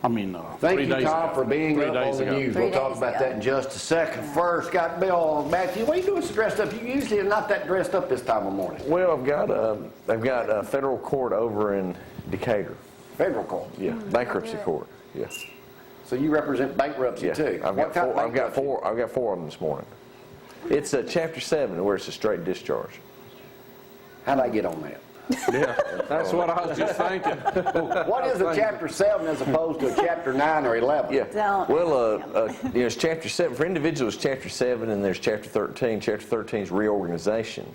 Thank you, Tom, for being up on the ago. news. We'll talk about that in just a second. First, got Bill Matthews. What are you doing so dressed up? You usually are not that dressed up this time of morning. Well, I've got a federal court over in Decatur. Federal court? Yeah, bankruptcy court. Yeah. So you represent bankruptcy too? I've got four of them this morning. It's a Chapter 7 where it's a straight discharge. How'd I get on that? Yeah, that's what I was just thinking. What is a Chapter 7 as opposed to a Chapter 9 or 11? Yeah. Well, it's Chapter 7. For individuals, Chapter 7, and there's Chapter 13. Chapter 13 is reorganization,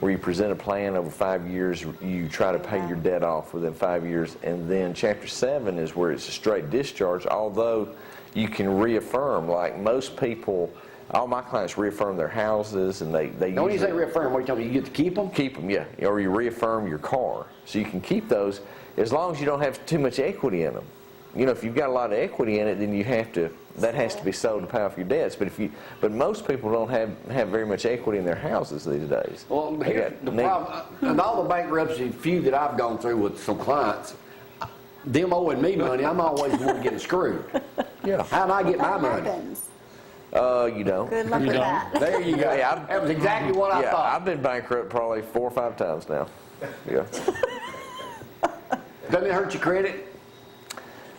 where you present a plan over 5 years. You try to pay your debt off within 5 years. And then Chapter 7 is where it's a straight discharge, although you can reaffirm, like most people. All my clients reaffirm their houses, and they When you say reaffirm, what are you talking about? You get to keep them? Keep them, yeah. Or you reaffirm your car. So you can keep those as long as you don't have too much equity in them. You know, if you've got a lot of equity in it, then that has to be sold to pay off your debts. But most people don't have very much equity in their houses these days. Well, here's the problem. And all the bankruptcy few that I've gone through with some clients, them owing me money, I'm always the one getting screwed. Yeah. How'd I get my money? You don't. Good luck with that. There you go. That was exactly what I thought. I've been bankrupt probably 4 or 5 times now. Yeah. Doesn't it hurt your credit?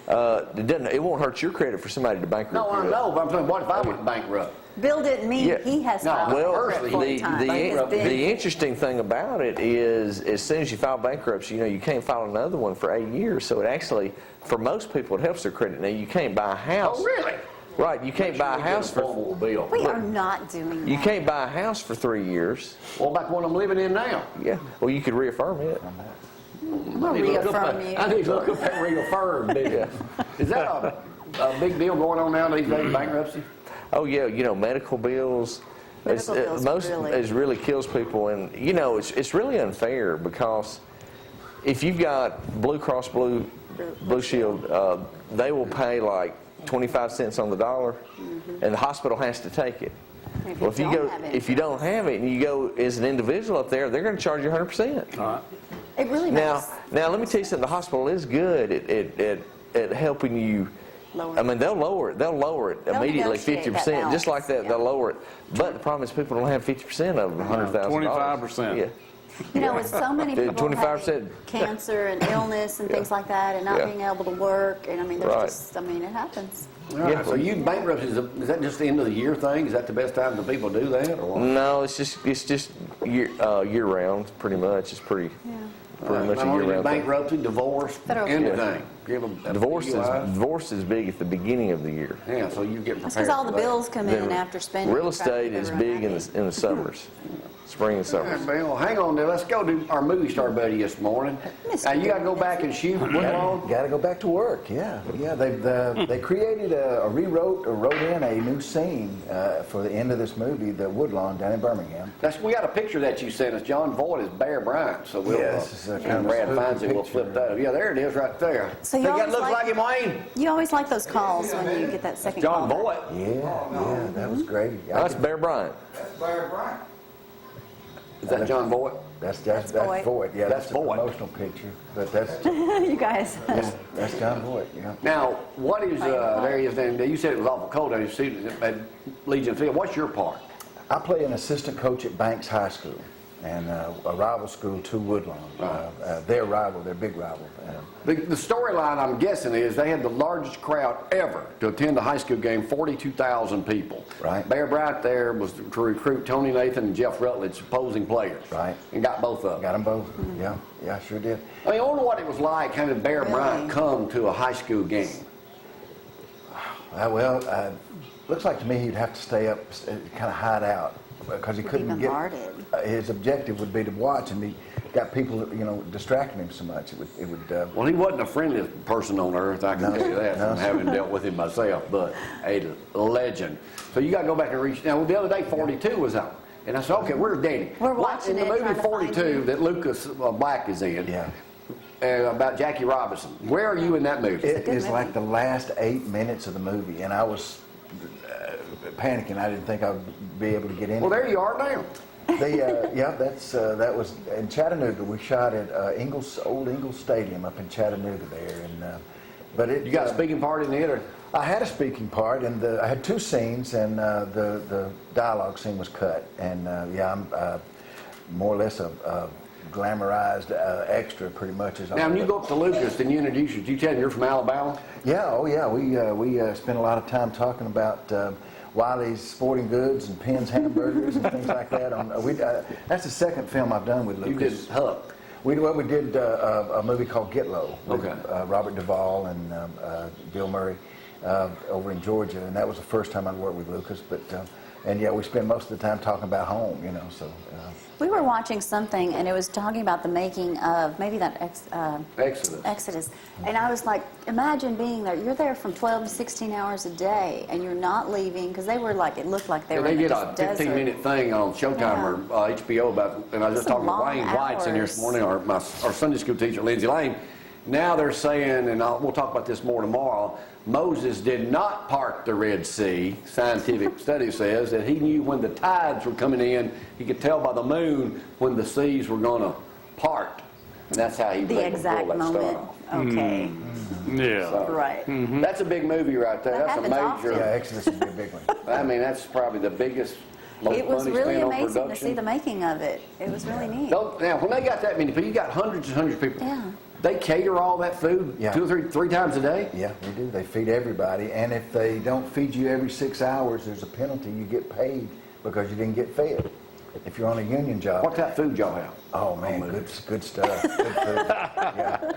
It won't hurt your credit for somebody to bankrupt No, you. I know, but I'm saying, what if I went bankrupt? Bill didn't mean he has filed well, bankrupt the interesting thing about it is, as soon as you file bankruptcy, you can't file another one for 8 years. So it actually, for most people, it helps their credit. Now, you can't buy a house. Oh, really? Right, you can't buy a house for. We are not doing that. You can't buy a house for 3 years. What about the one I'm living in now? Yeah. Well, you could reaffirm it. I need to look up that reaffirm deal. Is that a big deal going on now these days, bankruptcy? Oh yeah, medical bills. It really kills people, and it's really unfair because if you've got Blue Cross Blue Shield, they will pay like 25 cents on the dollar, and the hospital has to take it. Well, if you don't have it, and you go as an individual up there, they're going to charge you 100%. All right. It really Now, let me tell you something. The hospital is good at helping you. I mean, they'll lower it immediately, 50%, just like that. Yeah. They'll lower it, but the problem is people don't have 50% of $100,000. 25%. Yeah. With so many people 25%. having cancer and illness and things like that, and not being able to work, and it happens. Right. So you bankruptcy, is that just the end of the year thing? Is that the best time that people do that, or what? No, it's just year round, pretty much. It's pretty much a year round. Bankruptcy, divorce, anything. Divorce is big at the beginning of the year. Yeah, so you get prepared. That's because all the bills come in after spending. Real estate is big in the summers. Spring and summer. Right, Bill, hang on there. Let's go do our movie star buddy this morning. Now you got to go back and shoot. Got to go back to work. Yeah. They created wrote in a new scene for the end of this movie, the Woodlawn down in Birmingham. We got a picture that you sent us. John Voight is Bear Bryant, so we'll. And Brad finds it. We'll flip that up. Yeah, there it is, right there. So you looks like him, Wayne. You always like those calls when you get that second John call. Voight. Yeah, that was great. That's Bear Bryant. That's Bear Bryant. Is that John Voight? That's Voight. Yeah, that's a promotional picture. But that's you guys. That's John Voight. Yeah. Now, what is there he is? And you said it was awful cold at Legion Field. What's your part? I play an assistant coach at Banks High School and a rival school to Woodlawn. Their big rival. The storyline, I'm guessing, is they had the largest crowd ever to attend a high school game, 42,000 people. Right. Bear Bryant there was to recruit Tony Nathan and Jeff Rutledge, opposing players. Right. And got both of them. Got them both. Yeah, sure did. I mean, I wonder what it was like having Bear Bryant come to a high school game. Looks like to me he'd have to stay up, kind of hide out, because he couldn't get. His objective would be to watch, and he got people, distracting him so much. It would. Well, he wasn't the friendliest person on earth. I can tell you that from having dealt with him myself. But a legend. So you got to go back and reach. Now the other day, 42 was out, and I said, okay, where's Danny? We're watching in the movie 42 that Lucas Black is in. Yeah. About Jackie Robinson. Where are you in that movie? It is like the last 8 minutes of the movie, and I was panicking. I didn't think I would be able to get in. Well, there you are now. That was in Chattanooga. We shot at old Ingalls Stadium up in Chattanooga there, But it, You got a speaking part in it, or? I had a speaking part, and I had 2 scenes, and the dialogue scene was cut. And yeah, I'm more or less a glamorized extra, pretty much. As Now, when you go up to Lucas and you introduce you, do you tell him you're from Alabama? Yeah, oh yeah, we spent a lot of time talking about Wiley's Sporting Goods and Penn's Hamburgers and things like that. That's the second film I've done with You Lucas. did Huck. We did a movie called Get Low with Okay. Robert Duvall and Bill Murray over in Georgia, and that was the first time I'd worked with Lucas. But and yeah, we spend most of the time talking about home, you know. So We were watching something, and it was talking about the making of maybe that Exodus. And I was like, imagine being there. You're there from 12 to 16 hours a day, and you're not leaving, because they were like, it looked like they were in They the did a desert. 15-minute thing on Showtime or HBO about, and I was just Some talking to long Wayne White's in here this morning, our Sunday school teacher, Lindsay Lane. Now they're saying, and we'll talk about this more tomorrow, Moses did not part the Red Sea. Scientific study says that he knew when the tides were coming in. He could tell by the moon when the seas were going to part. And that's how he was The able to pull exact that moment. stuff off. Okay. Yeah. So, Right. That's a big movie right there. That That's a happens major. yeah, Exodus would be a big one. I mean, that's probably the biggest, most It was money really spent on amazing to production. see the making of it. It was really neat. Now, when they got that many people, you got hundreds and hundreds of people. Yeah. They cater all that food Yeah. 2 or 3 times a day. Yeah, they do. They feed everybody, and if they don't feed you every 6 hours, there's a penalty. You get paid because you didn't get fed. If you're on a union job. What type of food y'all have? Oh man, good stuff. Good food.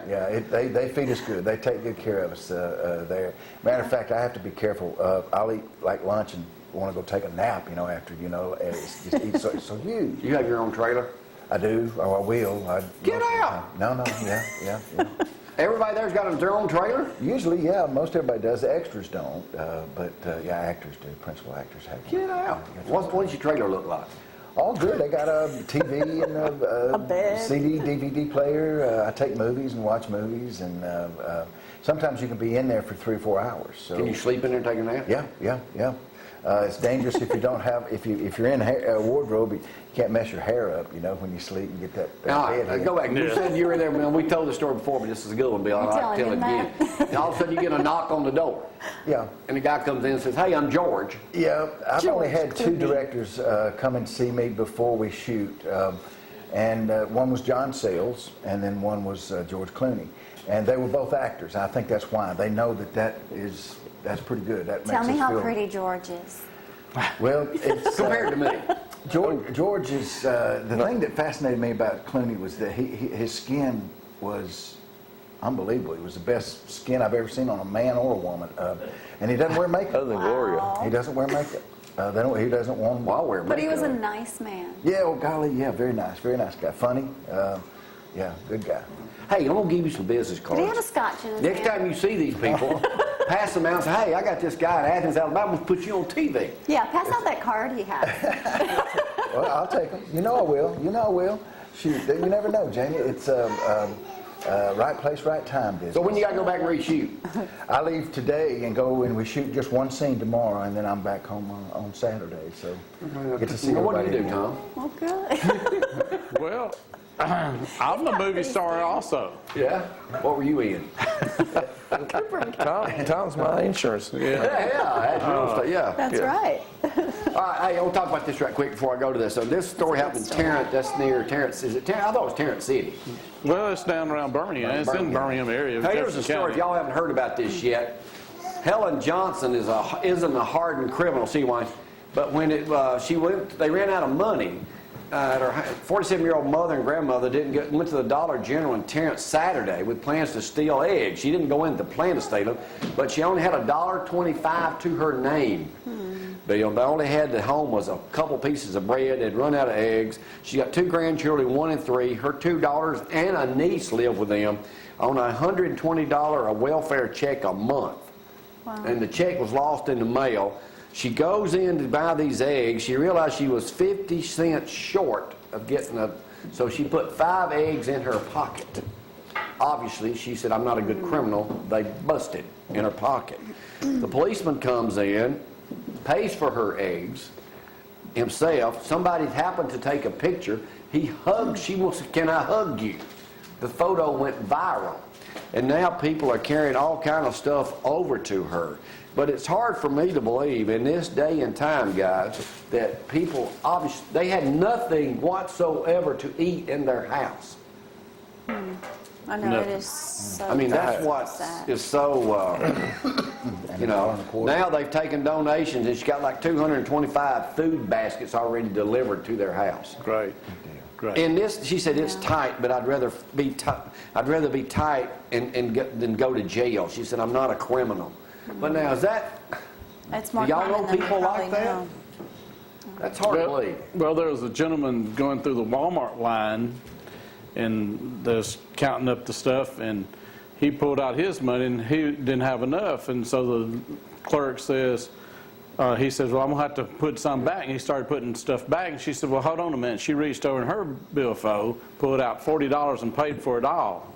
Yeah. They feed us good. They take good care of us there. Matter of fact, I have to be careful. I'll eat like lunch and want to go take a nap. You know, after it's just eat so huge. You have your own trailer? I do, or I will. Get out! No, yeah. Everybody there's got their own trailer? Usually, yeah, most everybody does. The extras don't, but yeah, actors do. Principal actors have. Get out. What does your trailer look like? All good. They got a TV and A bed. CD, DVD player. I take movies and watch movies, and sometimes you can be in there for 3 or 4 hours. So. Can you sleep in there and take a nap? Yeah. It's dangerous if you don't have if you're in a wardrobe. You can't mess your hair up, when you sleep and get that All head right, hit. go back. You said you were there, man. We told the story before, but this is a good one, Bill. You're I like to tell it telling him again. And all of a sudden you get a knock on the door. Yeah. And the guy comes in and says, "Hey, I'm George." Yeah, I've only George had 2 Clooney. directors come and see me before we shoot, and one was John Sayles, and then one was George Clooney, and they were both actors. I think that's why they know that's pretty good. That Tell makes me us how feel, pretty George is. Well, it's Compared to me. George is the thing that fascinated me about Clooney was that his skin was unbelievable. It was the best skin I've ever seen on a man or a woman, and he doesn't wear makeup. Other than Gloria. He doesn't wear makeup. He doesn't want. Well, I'll wear But he was a makeup. nice man. Yeah, oh golly, yeah, very nice guy. Funny, yeah, good guy. Hey, I'm going to give you some business Did he have a cards. scotch in his Next hand? time you see these people, pass them out and say, "Hey, I got this guy in Athens, Alabama. We'll put you on TV." Yeah, pass out that card he has. Well, I'll take him. I will. Shoot, you never know, Jamie. It's right place, right time business. So when you got to go back and reshoot? I leave today and go and we shoot just one scene tomorrow, and then I'm back home on Saturday. So get to see Well, what do you everybody do, again. Tom? Well, good. Well, I'm a movie star also. Yeah? What were you in? Tom's my insurance. Yeah. That's real estate, yeah. That's right. All right, hey, I want to talk about this right quick before I go to this. So this story happened in story. Tarrant. That's near Tarrant. Is it Tarrant? I thought it was Tarrant City. Well, it's down around Birmingham. It's in Birmingham area. Hey, here's a Jefferson story. County. If y'all haven't heard about this yet, Helen Johnson isn't a hardened criminal. See why? But when they ran out of money. Her 47-year-old mother and grandmother went to the Dollar General in Tarrant Saturday with plans to steal eggs. She didn't go in with the plan to steal them, but she only had $1.25 to her name. They only had at home was a couple pieces of bread. They'd run out of eggs. She got 2 grandchildren, 1 and 3. Her 2 daughters and a niece live with them on a $120 a welfare check a month. Wow. And the check was lost in the mail. She goes in to buy these eggs. She realized she was 50 cents short of getting so she put 5 eggs in her pocket. Obviously, she said, "I'm not a good criminal." They busted in her pocket. The policeman comes in, pays for her eggs himself. Somebody happened to take a picture. He hugged. She wants, "Can I hug you?" The photo went viral. And now people are carrying all kind of stuff over to her. But it's hard for me to believe in this day and time, guys, that people obviously, they had nothing whatsoever to eat in their house. I know it is so I mean, that's what sad. is so, now they've taken donations and she's got like 225 food baskets already delivered to their house. Great. Great. And this, she said, it's tight, but I'd rather be tight than go to jail. She said, I'm not a criminal. But now, is that, It's more do y'all common know than we people like probably that? know. That's hard to believe. Well, there was a gentleman going through the Walmart line, and there's counting up the stuff, and he pulled out his money, and he didn't have enough, and so the clerk says, he says, well, I'm going to have to put some back. And he started putting stuff back. And she said, well, hold on a minute. She reached over in her billfold, pulled out $40 and paid for it all.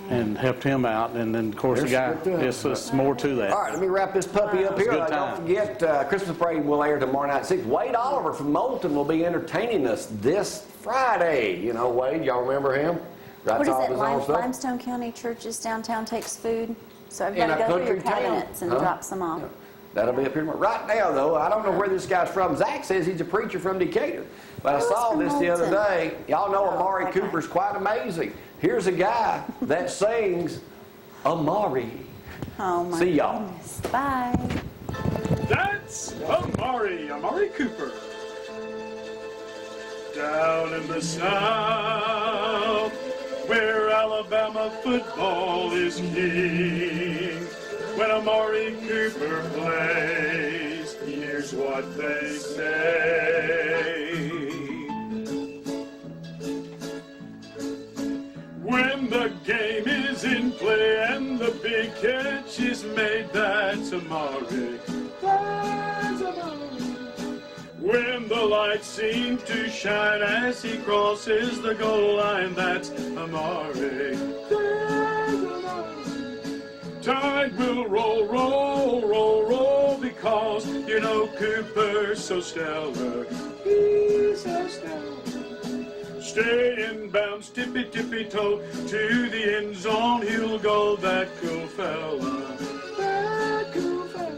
And helped him out. And then, of course, the guy, it's more to that. All right, let me wrap this puppy up here. Good Don't time. forget, Christmas Parade will air tomorrow night at 6. Wade Oliver from Moulton will be entertaining us this Friday. You know, Wade, y'all remember him? What Writes is all it? his own stuff. Limestone County Churches downtown takes food, so In everybody a go through your country town. cabinets and Huh? drops them off. Yeah. That'll be up here. Right now, though, I don't know where this guy's from. Zach says he's a preacher from Decatur. But I Who's saw from this the other Moulton? day. Y'all know Oh, Amari okay. Cooper's quite amazing. Here's a guy that sings Amari. Oh my See y'all. goodness. Bye. That's Amari Cooper. Down in the South, where Alabama football is king, when Amari Cooper plays, here's what they say. When the game is in play and the big catch is made, that's Amari. That's Amari. When the lights seem to shine as he crosses the goal line, that's Amari. That's Amari. Tide will roll, roll, roll, roll, because you know Cooper's so stellar. He's so stellar. Stay in bounds, tippy, tippy toe, to the end zone he'll go, that cool fella, that cool fella.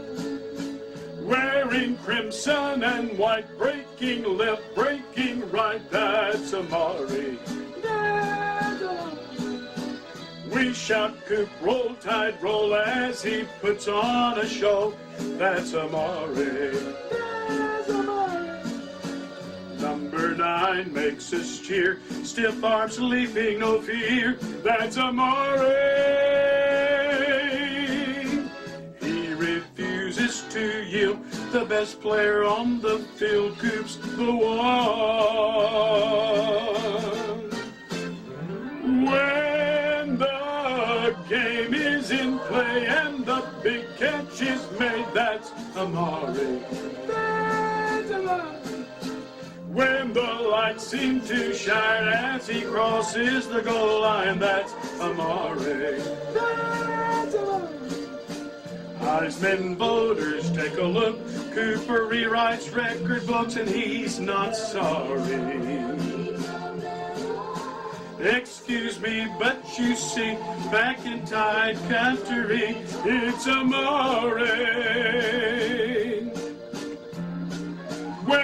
Wearing crimson and white, breaking left, breaking right, that's Amari, that's Amari. We shout Coop, roll tide, roll, as he puts on a show, that's Amari, that's Amari. Number 9 makes us cheer, stiff arms leaping, no fear, that's Amari. He refuses to yield, the best player on the field, Coop's the one. When the game is in play and the big catch is made, that's Amari. That's Amari. When the lights seem to shine as he crosses the goal line, that's Amari. That's Amari. Heisman voters, take a look. Cooper rewrites record books and he's not sorry. Excuse me, but you see, back in Tide Country, it's Amari. When